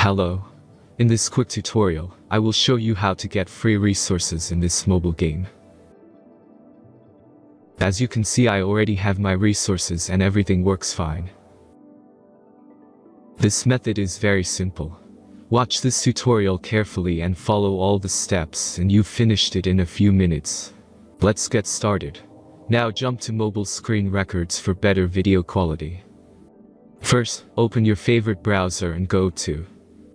Hello. In this quick tutorial, I will show you how to get free resources in this mobile game. As you can see, I already have my resources and everything works fine. This method is very simple. Watch this tutorial carefully and follow all the steps and you've finished it in a few minutes. Let's get started. Now jump to mobile screen records for better video quality. First, open your favorite browser and go to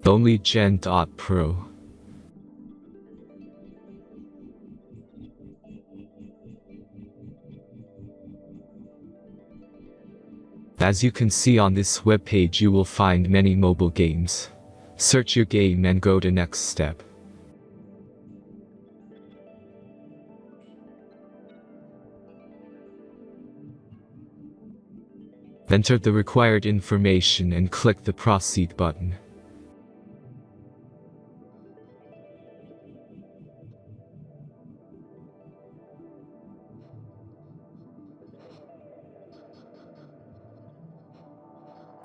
onlygen.pro. As you can see on this webpage, you will find many mobile games. Search your game and go to next step. Enter the required information and click the Proceed button.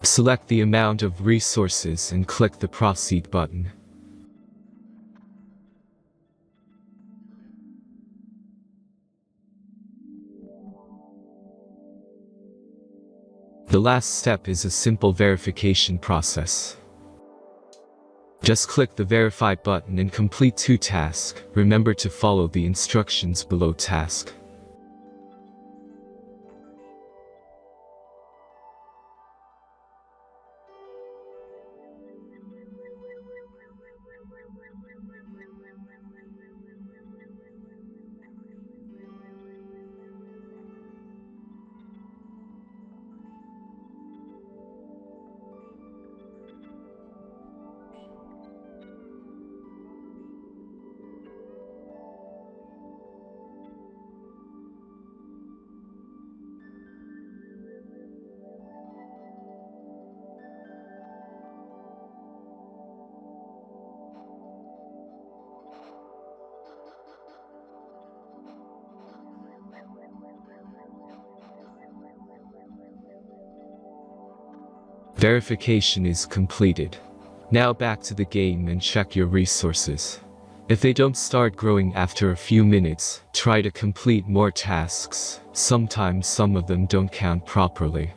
Select the amount of resources and click the Proceed button. The last step is a simple verification process. Just click the Verify button and complete 2 tasks. Remember to follow the instructions below task. Verification is completed. Now back to the game and check your resources. If they don't start growing after a few minutes, try to complete more tasks. Sometimes some of them don't count properly.